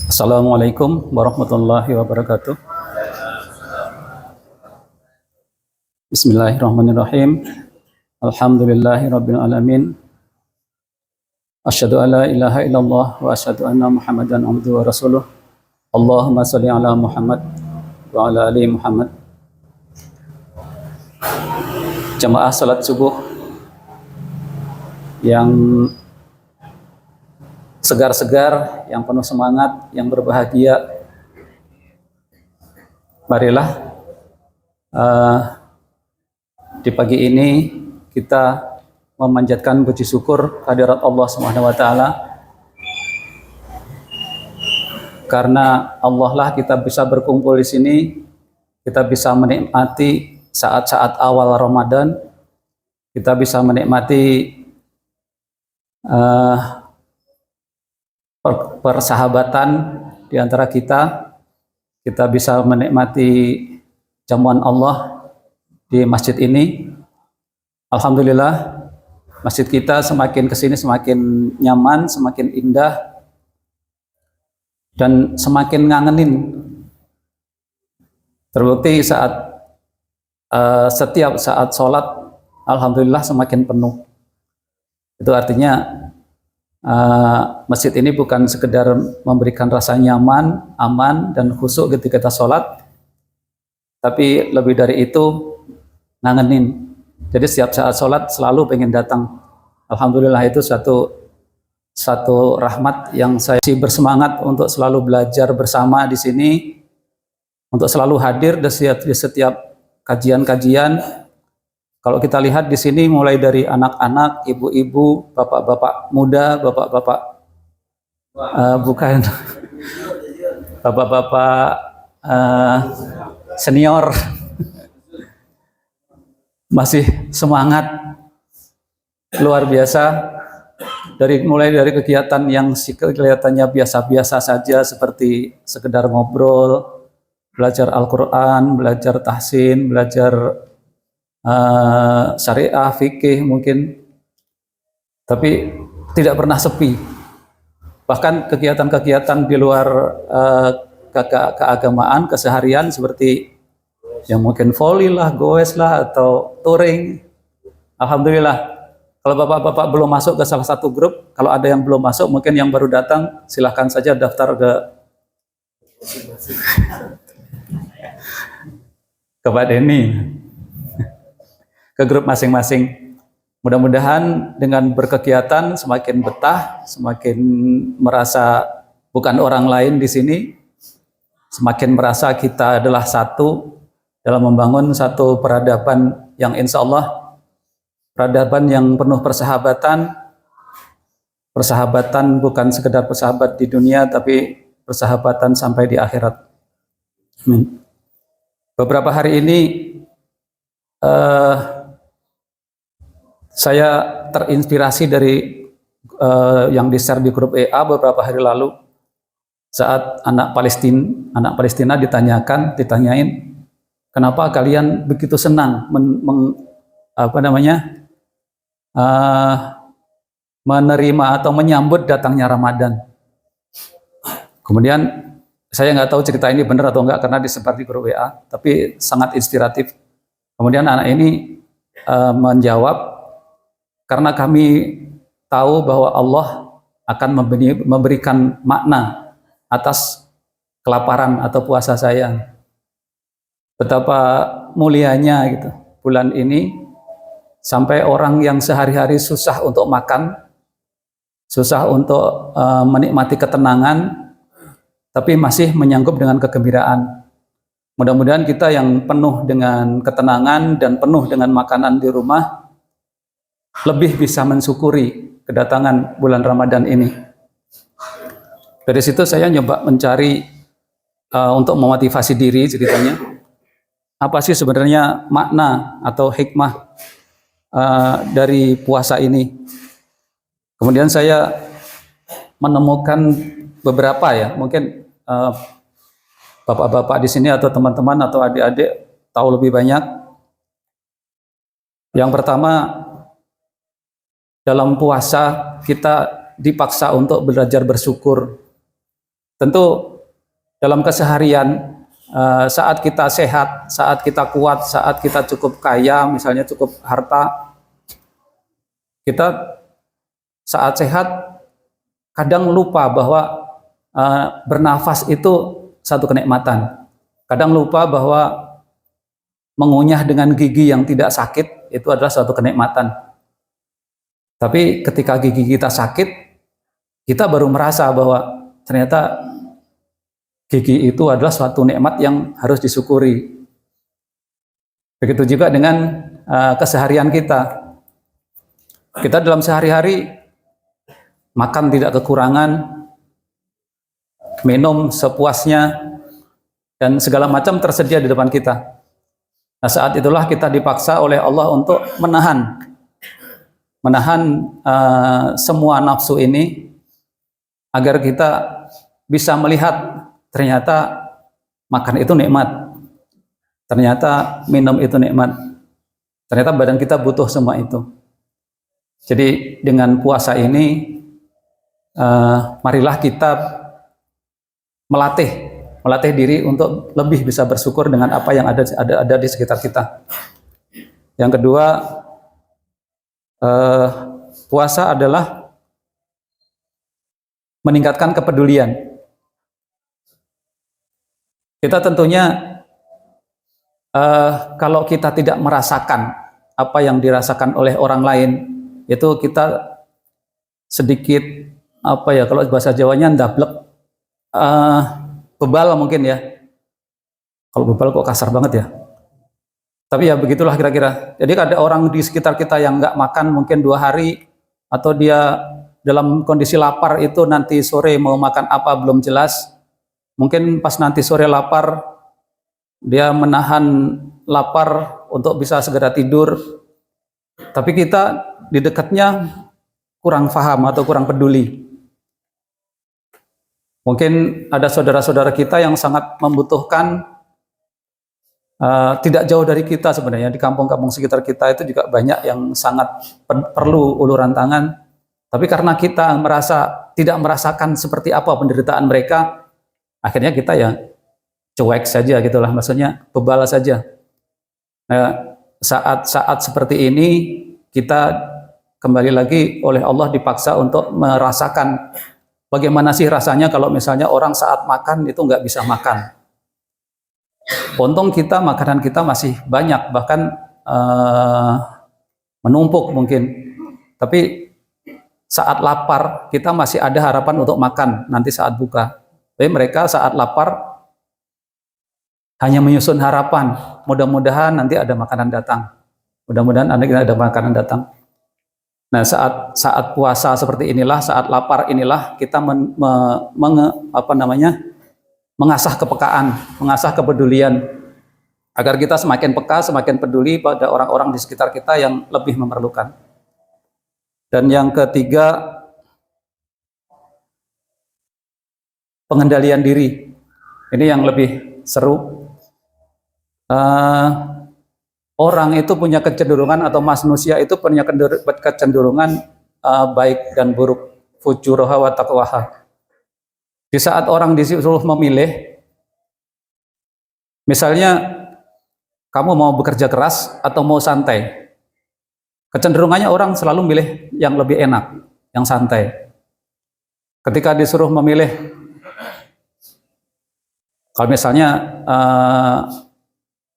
Assalamualaikum warahmatullahi wabarakatuh. Bismillahirrahmanirrahim. Alhamdulillahi rabbil alamin. Asyhadu an la ilaha illallah wa asyhadu anna Muhammadan abduhu wa rasuluh. Allahumma shalli ala Muhammad wa ala ali Muhammad. Jamaah salat subuh yang segar-segar, yang penuh semangat, yang berbahagia. Marilah di pagi ini kita memanjatkan puji syukur kehadirat Allah Subhanahu wa taala, karena Allah lah kita bisa berkumpul di sini, kita bisa menikmati saat-saat awal Ramadan, kita bisa menikmati persahabatan di antara kita bisa menikmati jamuan Allah di masjid ini. Alhamdulillah, masjid kita semakin kesini semakin nyaman, semakin indah, dan semakin ngangenin. Terbukti setiap saat sholat, alhamdulillah semakin penuh. Itu artinya masjid ini bukan sekedar memberikan rasa nyaman, aman, dan khusyuk ketika kita sholat, tapi lebih dari itu ngangenin. Jadi setiap saat sholat selalu pengen datang. Alhamdulillah, itu satu rahmat yang saya bersemangat untuk selalu belajar bersama di sini, untuk selalu hadir di setiap kajian-kajian. Kalau kita lihat di sini mulai dari anak-anak, ibu-ibu, bapak-bapak muda, bapak-bapak bukan bapak-bapak senior masih semangat luar biasa. Mulai dari kegiatan yang kelihatannya biasa-biasa saja, seperti sekedar ngobrol, belajar Al-Quran, belajar tahsin, belajar syariah, fikih mungkin, tapi tidak pernah sepi. Bahkan kegiatan-kegiatan di luar keagamaan, keseharian, seperti yang mungkin volley lah, goes lah, atau touring. Alhamdulillah, kalau bapak-bapak belum masuk ke salah satu grup, kalau ada yang belum masuk, mungkin yang baru datang, silahkan saja daftar ke Pak Denny, ke grup masing-masing. Mudah-mudahan dengan berkegiatan semakin betah, semakin merasa bukan orang lain di sini, semakin merasa kita adalah satu dalam membangun satu peradaban yang insya Allah peradaban yang penuh persahabatan. Persahabatan bukan sekedar persahabat di dunia, tapi persahabatan sampai di akhirat. Amin. Beberapa hari ini saya terinspirasi dari yang di-share di grup EA beberapa hari lalu, saat anak Palestina ditanyain, kenapa kalian begitu senang menerima atau menyambut datangnya Ramadan. Kemudian saya nggak tahu cerita ini benar atau enggak karena disebar di grup WA, tapi sangat inspiratif. Kemudian anak ini menjawab, karena kami tahu bahwa Allah akan memberikan makna atas kelaparan atau puasa saya. Betapa mulianya gitu bulan ini, sampai orang yang sehari-hari susah untuk makan, susah untuk menikmati ketenangan, tapi masih menyanggup dengan kegembiraan. Mudah-mudahan kita yang penuh dengan ketenangan dan penuh dengan makanan di rumah lebih bisa mensyukuri kedatangan bulan Ramadan ini. Dari situ saya nyoba mencari untuk memotivasi diri, ceritanya apa sih sebenarnya makna atau hikmah dari puasa ini. Kemudian saya menemukan beberapa, ya, mungkin bapak-bapak di sini atau teman-teman atau adik-adik tahu lebih banyak. Yang pertama, dalam puasa kita dipaksa untuk belajar bersyukur. tentu dalam keseharian, saat kita sehat, saat kita kuat, saat kita cukup kaya, misalnya cukup harta, kita saat sehat kadang lupa bahwa bernafas itu satu kenikmatan. Kadang lupa bahwa mengunyah dengan gigi yang tidak sakit itu adalah suatu kenikmatan. Tapi ketika gigi kita sakit, kita baru merasa bahwa ternyata gigi itu adalah suatu nikmat yang harus disyukuri. Begitu juga dengan keseharian kita. Kita dalam sehari-hari makan tidak kekurangan, minum sepuasnya, dan segala macam tersedia di depan kita. Nah, saat itulah kita dipaksa oleh Allah untuk menahan semua nafsu ini agar kita bisa melihat ternyata makan itu nikmat, ternyata minum itu nikmat, ternyata badan kita butuh semua itu. Jadi dengan puasa ini marilah kita melatih diri untuk lebih bisa bersyukur dengan apa yang ada di sekitar kita. Yang kedua, puasa adalah meningkatkan kepedulian. Kita tentunya kalau kita tidak merasakan apa yang dirasakan oleh orang lain, itu kita sedikit kalau bahasa Jawanya ndablek, bebal mungkin ya. Kalau bebal kok kasar banget ya. Tapi ya begitulah kira-kira. Jadi ada orang di sekitar kita yang nggak makan mungkin 2 hari, atau dia dalam kondisi lapar itu nanti sore mau makan apa belum jelas. Mungkin pas nanti sore lapar, dia menahan lapar untuk bisa segera tidur. Tapi kita di dekatnya kurang paham atau kurang peduli. Mungkin ada saudara-saudara kita yang sangat membutuhkan, tidak jauh dari kita sebenarnya, di kampung-kampung sekitar kita itu juga banyak yang sangat perlu uluran tangan. Tapi karena kita tidak merasakan seperti apa penderitaan mereka, akhirnya kita ya cuek saja gitulah, maksudnya bebal saja. Nah, saat seperti ini kita kembali lagi oleh Allah dipaksa untuk merasakan bagaimana sih rasanya kalau misalnya orang saat makan itu nggak bisa makan. Untung kita makanan kita masih banyak, bahkan menumpuk mungkin. Tapi saat lapar kita masih ada harapan untuk makan nanti saat buka. Tapi mereka saat lapar hanya menyusun harapan, mudah-mudahan nanti ada makanan datang. Mudah-mudahan nanti ada makanan datang. Nah, saat puasa seperti inilah, saat lapar inilah kita mengasah kepekaan, mengasah kepedulian, agar kita semakin peka, semakin peduli pada orang-orang di sekitar kita yang lebih memerlukan. Dan yang ketiga, pengendalian diri. Ini yang lebih seru. Orang itu punya kecenderungan, atau manusia itu punya kecenderungan baik dan buruk, fujuraha wa taqwaha. Di saat orang disuruh memilih, misalnya kamu mau bekerja keras atau mau santai, kecenderungannya orang selalu milih yang lebih enak, yang santai. Ketika disuruh memilih, kalau misalnya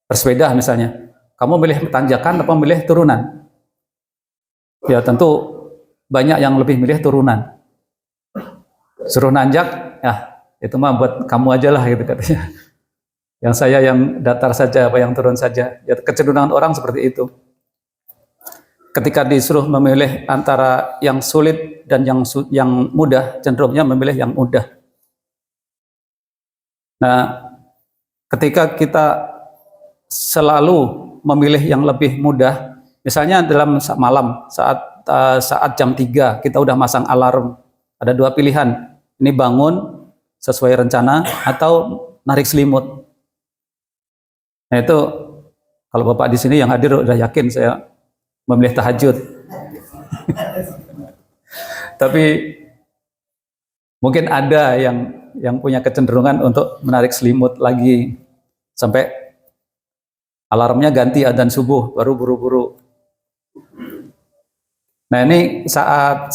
bersepeda misalnya, kamu milih tanjakan atau milih turunan? Ya tentu banyak yang lebih milih turunan. Suruh nanjak, ya itu mah buat kamu aja lah gitu katanya. Yang saya yang datar saja, apa yang turun saja. Ya kecenderungan orang seperti itu. Ketika disuruh memilih antara yang sulit dan yang mudah, cenderungnya memilih yang mudah. Nah, ketika kita selalu memilih yang lebih mudah, misalnya dalam malam saat jam 3 kita udah masang alarm, ada 2 pilihan, ini bangun sesuai rencana atau narik selimut. Nah itu kalau Bapak di sini yang hadir udah yakin saya memilih tahajud. Tapi mungkin ada yang yang punya kecenderungan untuk menarik selimut lagi sampai alarmnya ganti adzan subuh baru buru-buru. Nah, ini saat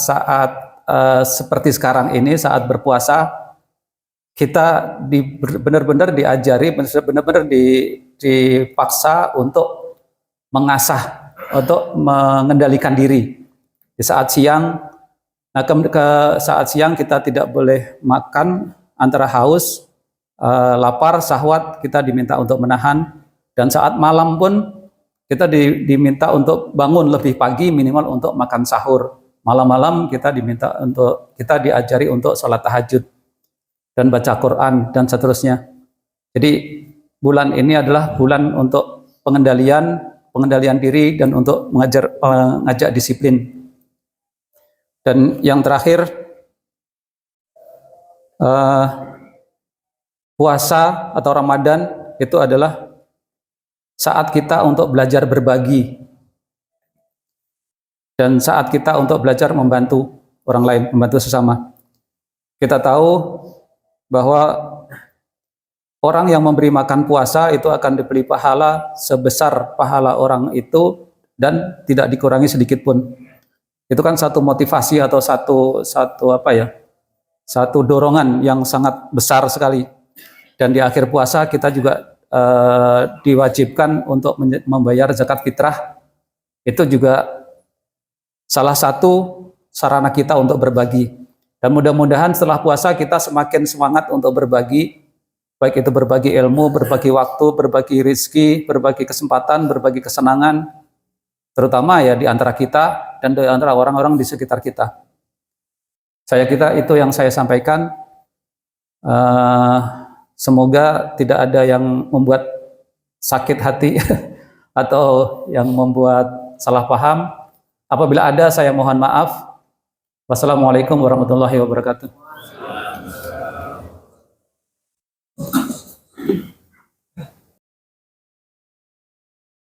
seperti sekarang ini, saat berpuasa, kita benar-benar diajari, benar-benar dipaksa untuk mengasah, untuk mengendalikan diri. Di saat siang, saat siang kita tidak boleh makan antara haus, lapar, syahwat kita diminta untuk menahan, dan saat malam pun kita diminta untuk bangun lebih pagi minimal untuk makan sahur. Malam-malam kita diajari untuk sholat tahajud dan baca Quran dan seterusnya. Jadi bulan ini adalah bulan untuk pengendalian diri dan untuk mengajak disiplin. Dan yang terakhir, puasa atau Ramadan itu adalah saat kita untuk belajar berbagi dan saat kita untuk belajar membantu orang lain, membantu sesama. Kita tahu bahwa orang yang memberi makan puasa itu akan diberi pahala sebesar pahala orang itu dan tidak dikurangi sedikit pun. Itu kan satu motivasi atau satu dorongan yang sangat besar sekali. Dan di akhir puasa kita juga diwajibkan untuk membayar zakat fitrah. Itu juga salah satu sarana kita untuk berbagi. Dan mudah-mudahan setelah puasa kita semakin semangat untuk berbagi, baik itu berbagi ilmu, berbagi waktu, berbagi rizki, berbagi kesempatan, berbagi kesenangan, terutama ya di antara kita dan di antara orang-orang di sekitar kita. Saya kira itu yang saya sampaikan. Semoga tidak ada yang membuat sakit hati atau yang membuat salah paham. Apabila ada, saya mohon maaf. Wassalamualaikum warahmatullahi wabarakatuh.